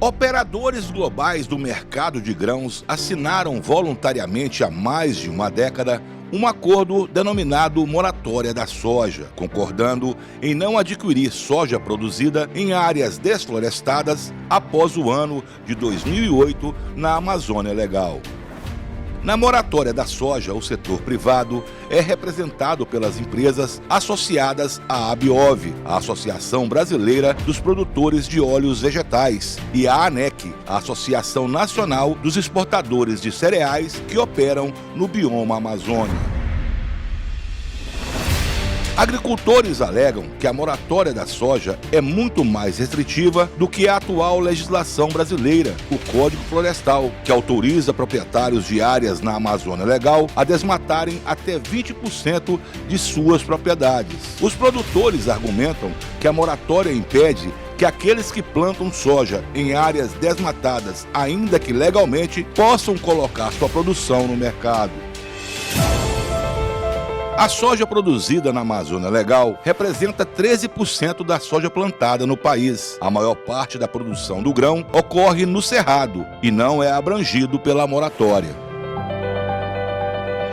Operadores globais do mercado de grãos assinaram voluntariamente há mais de uma década um acordo denominado Moratória da Soja, concordando em não adquirir soja produzida em áreas desflorestadas após o ano de 2008 na Amazônia Legal. Na moratória da soja, o setor privado é representado pelas empresas associadas à ABIOV, a Associação Brasileira dos Produtores de Óleos Vegetais, e à ANEC, a Associação Nacional dos Exportadores de Cereais, que operam no bioma Amazônia. Agricultores alegam que a moratória da soja é muito mais restritiva do que a atual legislação brasileira, o Código Florestal, que autoriza proprietários de áreas na Amazônia Legal a desmatarem até 20% de suas propriedades. Os produtores argumentam que a moratória impede que aqueles que plantam soja em áreas desmatadas, ainda que legalmente, possam colocar sua produção no mercado. A soja produzida na Amazônia Legal representa 13% da soja plantada no país. A maior parte da produção do grão ocorre no Cerrado e não é abrangido pela moratória.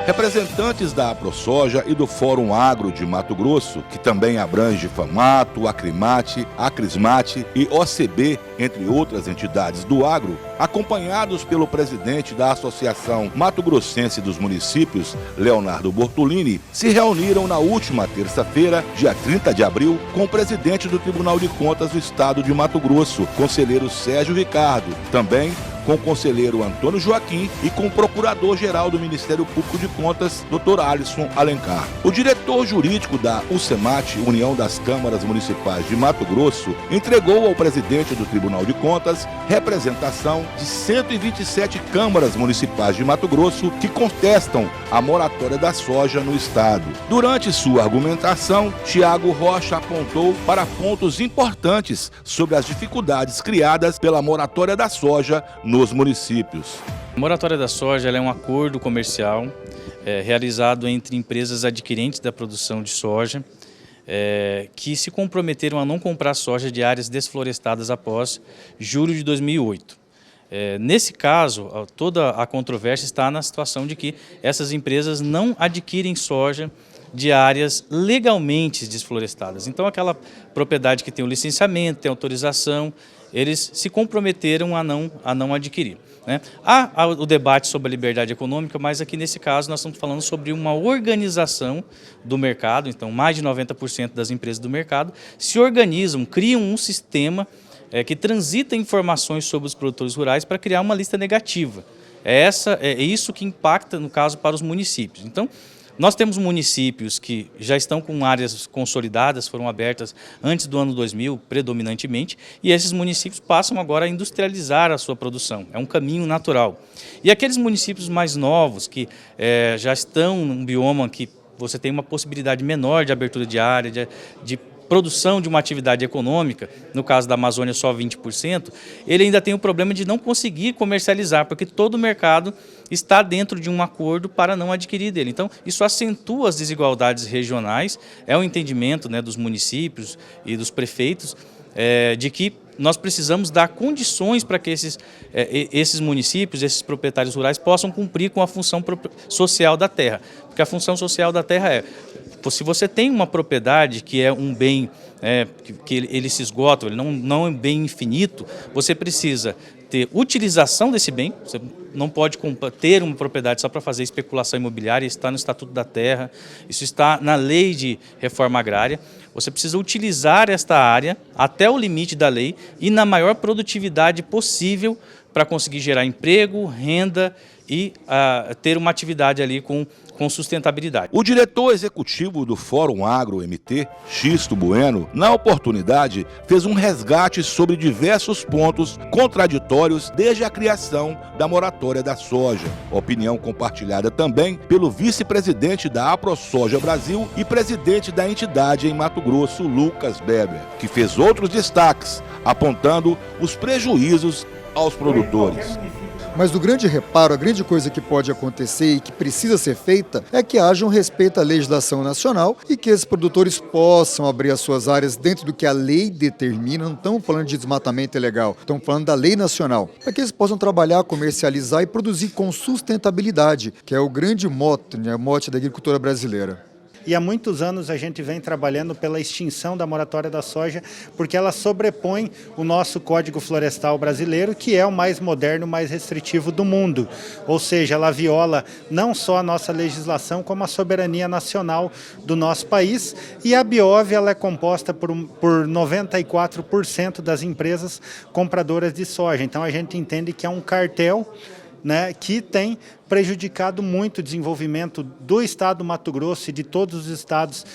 Representantes da AproSoja e do Fórum Agro de Mato Grosso, que também abrange FAMATO, Acrimate, Acrismate e OCB, entre outras entidades do agro, acompanhados pelo presidente da Associação Mato Grossense dos Municípios, Leonardo Bortolini, se reuniram na última terça-feira, dia 30 de abril, com o presidente do Tribunal de Contas do Estado de Mato Grosso, conselheiro Sérgio Ricardo, também com o conselheiro Antônio Joaquim e com o procurador-geral do Ministério Público de Contas, Dr. Alisson Alencar. O diretor jurídico da UCEMAT, União das Câmaras Municipais de Mato Grosso, entregou ao presidente do Tribunal de Contas representação de 127 câmaras municipais de Mato Grosso que contestam a moratória da soja no estado. Durante sua argumentação, Tiago Rocha apontou para pontos importantes sobre as dificuldades criadas pela moratória da soja nos municípios. A moratória da soja é um acordo comercial realizado entre empresas adquirentes da produção de soja que se comprometeram a não comprar soja de áreas desflorestadas após julho de 2008. Nesse caso, toda a controvérsia está na situação de que essas empresas não adquirem soja de áreas legalmente desflorestadas. Então, aquela propriedade que tem o licenciamento, tem autorização, eles se comprometeram a não adquirir, né? Há o debate sobre a liberdade econômica, mas aqui nesse caso nós estamos falando sobre uma organização do mercado. Então, mais de 90% das empresas do mercado se organizam, criam um sistema que transita informações sobre os produtores rurais para criar uma lista negativa. É isso que impacta, no caso, para os municípios. Então, nós temos municípios que já estão com áreas consolidadas, foram abertas antes do ano 2000, predominantemente, e esses municípios passam agora a industrializar a sua produção. É um caminho natural. E aqueles municípios mais novos, que já estão num bioma que você tem uma possibilidade menor de abertura de área, de produção de uma atividade econômica, no caso da Amazônia só 20%, ele ainda tem o problema de não conseguir comercializar, porque todo o mercado está dentro de um acordo para não adquirir dele. Então, isso acentua as desigualdades regionais, é o entendimento, né, dos municípios e dos prefeitos, de que nós precisamos dar condições para que esses municípios, esses proprietários rurais possam cumprir com a função social da terra. Porque a função social da terra se você tem uma propriedade que é um bem que ele se esgota, ele não é um bem infinito, você precisa ter utilização desse bem. Você não pode ter uma propriedade só para fazer especulação imobiliária, isso está no Estatuto da Terra, isso está na Lei de Reforma Agrária. Você precisa utilizar esta área até o limite da lei e na maior produtividade possível para conseguir gerar emprego, renda e ter uma atividade ali com sustentabilidade. O diretor executivo do Fórum Agro MT, Xisto Bueno, na oportunidade, fez um resgate sobre diversos pontos contraditórios desde a criação da moratória da soja. Opinião compartilhada também pelo vice-presidente da AproSoja Brasil e presidente da entidade em Mato Grosso, Lucas Beber, que fez outros destaques, apontando os prejuízos aos produtores. Mas o grande reparo, a grande coisa que pode acontecer e que precisa ser feita é que haja um respeito à legislação nacional e que esses produtores possam abrir as suas áreas dentro do que a lei determina. Não estamos falando de desmatamento ilegal, estamos falando da lei nacional, para que eles possam trabalhar, comercializar e produzir com sustentabilidade, que é o grande mote, né, o mote da agricultura brasileira. E há muitos anos a gente vem trabalhando pela extinção da moratória da soja, porque ela sobrepõe o nosso Código Florestal brasileiro, que é o mais moderno, mais restritivo do mundo. Ou seja, ela viola não só a nossa legislação, como a soberania nacional do nosso país. E a Biov ela é composta por 94% das empresas compradoras de soja. Então a gente entende que é um cartel, né, que tem prejudicado muito o desenvolvimento do estado do Mato Grosso e de todos os estados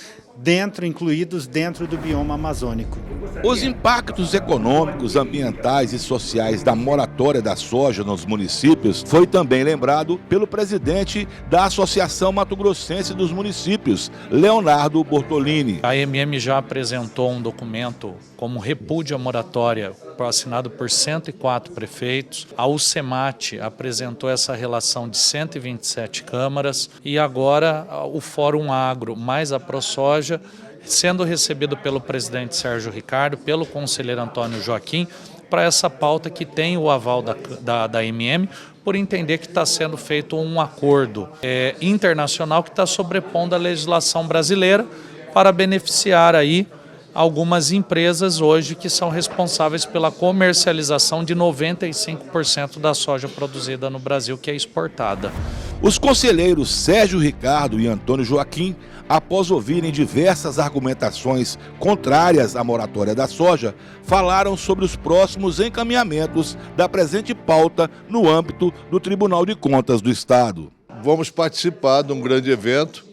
incluídos dentro do bioma amazônico. Os impactos econômicos, ambientais e sociais da moratória da soja nos municípios foi também lembrado pelo presidente da Associação Mato Grossense dos Municípios, Leonardo Bortolini. A AMM já apresentou um documento como repúdio à moratória, assinado por 104 prefeitos. A UCEMAT apresentou essa relação de 127 câmaras e agora o Fórum Agro mais a ProSoja, sendo recebido pelo presidente Sérgio Ricardo, pelo conselheiro Antônio Joaquim, para essa pauta que tem o aval da AMM, por entender que está sendo feito um acordo internacional que está sobrepondo a legislação brasileira para beneficiar aí algumas empresas hoje que são responsáveis pela comercialização de 95% da soja produzida no Brasil, que é exportada. Os conselheiros Sérgio Ricardo e Antônio Joaquim, após ouvirem diversas argumentações contrárias à moratória da soja, falaram sobre os próximos encaminhamentos da presente pauta no âmbito do Tribunal de Contas do Estado. Vamos participar de um grande evento,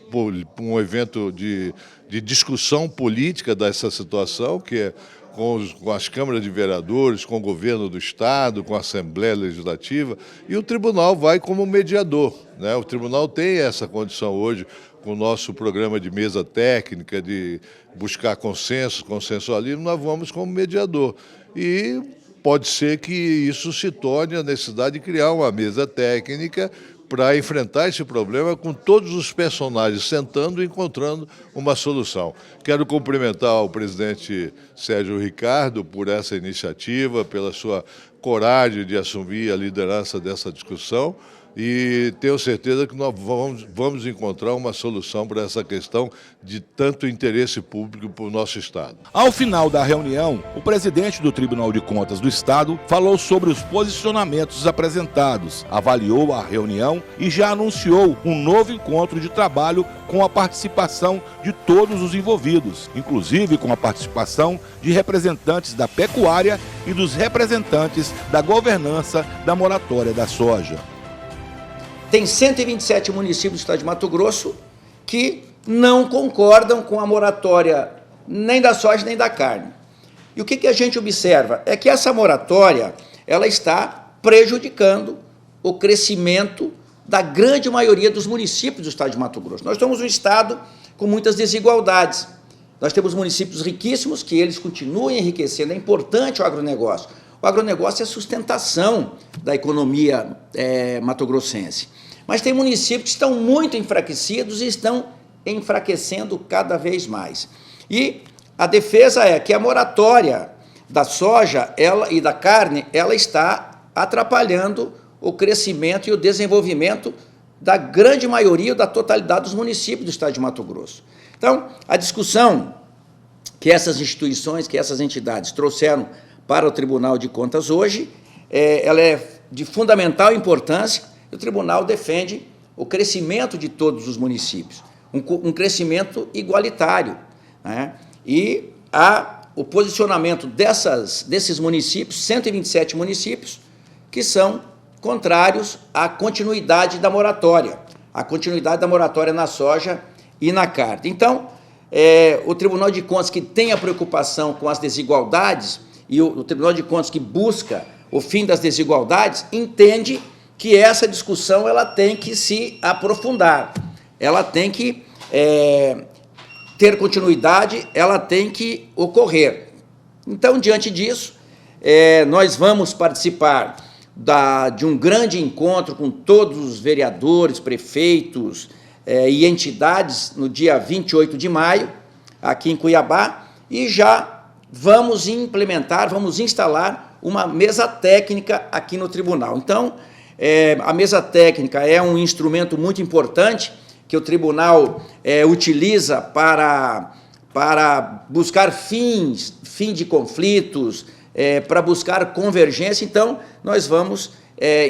um evento de discussão política dessa situação, que é com as câmaras de vereadores, com o governo do Estado, com a Assembleia Legislativa, e o tribunal vai como mediador, né? O tribunal tem essa condição hoje, com o nosso programa de mesa técnica, de buscar consensualismo, nós vamos como mediador. E pode ser que isso se torne a necessidade de criar uma mesa técnica para enfrentar esse problema com todos os personagens sentando e encontrando uma solução. Quero cumprimentar o presidente Sérgio Ricardo por essa iniciativa, pela sua coragem de assumir a liderança dessa discussão, e tenho certeza que nós vamos encontrar uma solução para essa questão de tanto interesse público para o nosso Estado. Ao final da reunião, o presidente do Tribunal de Contas do Estado falou sobre os posicionamentos apresentados, avaliou a reunião e já anunciou um novo encontro de trabalho com a participação de todos os envolvidos, inclusive com a participação de representantes da pecuária e dos representantes da governança da moratória da soja. Tem 127 municípios do estado de Mato Grosso que não concordam com a moratória nem da soja nem da carne. E o que a gente observa? É que essa moratória ela está prejudicando o crescimento da grande maioria dos municípios do estado de Mato Grosso. Nós somos um estado com muitas desigualdades. Nós temos municípios riquíssimos que eles continuam enriquecendo. É importante o agronegócio. O agronegócio é a sustentação da economia matogrossense. Mas tem municípios que estão muito enfraquecidos e estão enfraquecendo cada vez mais. E a defesa é que a moratória da soja e da carne ela está atrapalhando o crescimento e o desenvolvimento da grande maioria, da totalidade dos municípios do estado de Mato Grosso. Então, a discussão que essas instituições, que essas entidades trouxeram para o Tribunal de Contas hoje, ela é de fundamental importância. O Tribunal defende o crescimento de todos os municípios, um crescimento igualitário, né? E o posicionamento desses municípios, 127 municípios, que são contrários à continuidade da moratória, na soja e na carne. Então, o Tribunal de Contas, que tem a preocupação com as desigualdades, e o Tribunal de Contas que busca o fim das desigualdades, entende que essa discussão ela tem que se aprofundar, ela tem que ter continuidade, ela tem que ocorrer. Então, diante disso, nós vamos participar de um grande encontro com todos os vereadores, prefeitos e entidades no dia 28 de maio, aqui em Cuiabá, e já vamos implementar, vamos instalar uma mesa técnica aqui no tribunal. Então, a mesa técnica é um instrumento muito importante que o tribunal utiliza para buscar fim de conflitos, para buscar convergência. Então, nós vamos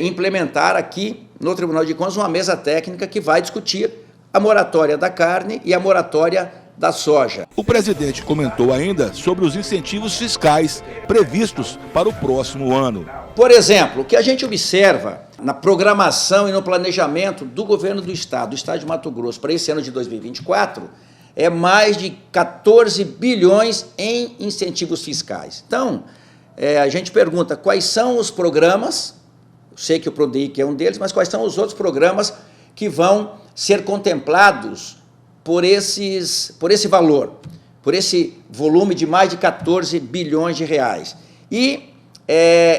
implementar aqui no Tribunal de Contas uma mesa técnica que vai discutir a moratória da carne e a moratória da soja. O presidente comentou ainda sobre os incentivos fiscais previstos para o próximo ano. Por exemplo, o que a gente observa na programação e no planejamento do governo do Estado de Mato Grosso, para esse ano de 2024, é mais de 14 bilhões em incentivos fiscais. Então, a gente pergunta quais são os programas, eu sei que o PRODEIC é um deles, mas quais são os outros programas que vão ser contemplados por esse valor, por esse volume de mais de 14 bilhões de reais. E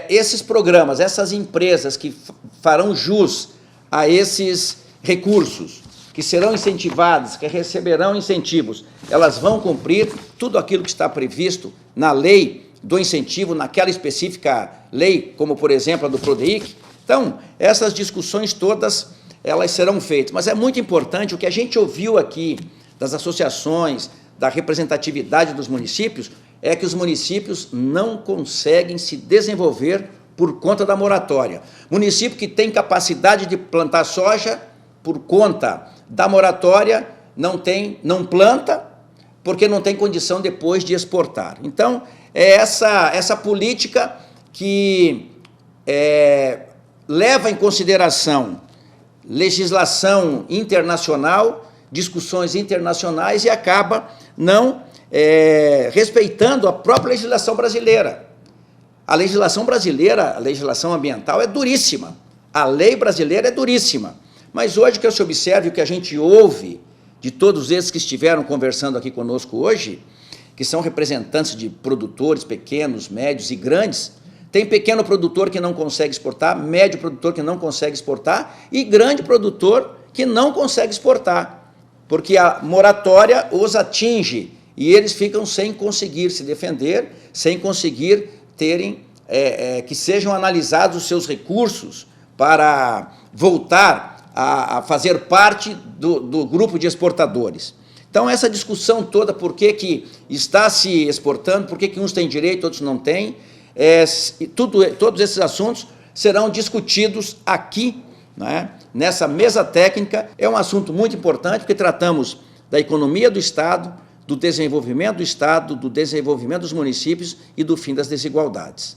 esses programas, essas empresas que farão jus a esses recursos, que serão incentivadas, que receberão incentivos, elas vão cumprir tudo aquilo que está previsto na lei do incentivo, naquela específica lei, como, por exemplo, a do PRODEIC. Então, essas discussões todas, elas serão feitas. Mas é muito importante o que a gente ouviu aqui das associações, da representatividade dos municípios, é que os municípios não conseguem se desenvolver por conta da moratória. Município que tem capacidade de plantar soja, por conta da moratória, não planta, porque não tem condição depois de exportar. Então, é essa política que leva em consideração legislação internacional, discussões internacionais, e acaba não respeitando a própria legislação brasileira. A legislação brasileira, a legislação ambiental é duríssima, a lei brasileira é duríssima. Mas hoje que se observe, o que a gente ouve de todos esses que estiveram conversando aqui conosco hoje, que são representantes de produtores pequenos, médios e grandes, tem pequeno produtor que não consegue exportar, médio produtor que não consegue exportar e grande produtor que não consegue exportar, porque a moratória os atinge e eles ficam sem conseguir se defender, sem conseguir terem, que sejam analisados os seus recursos para voltar a fazer parte do grupo de exportadores. Então, essa discussão toda, por que está se exportando, por que uns têm direito, outros não têm, todos esses assuntos serão discutidos aqui, né, nessa mesa técnica. É um assunto muito importante, porque tratamos da economia do Estado, do desenvolvimento do Estado, do desenvolvimento dos municípios e do fim das desigualdades.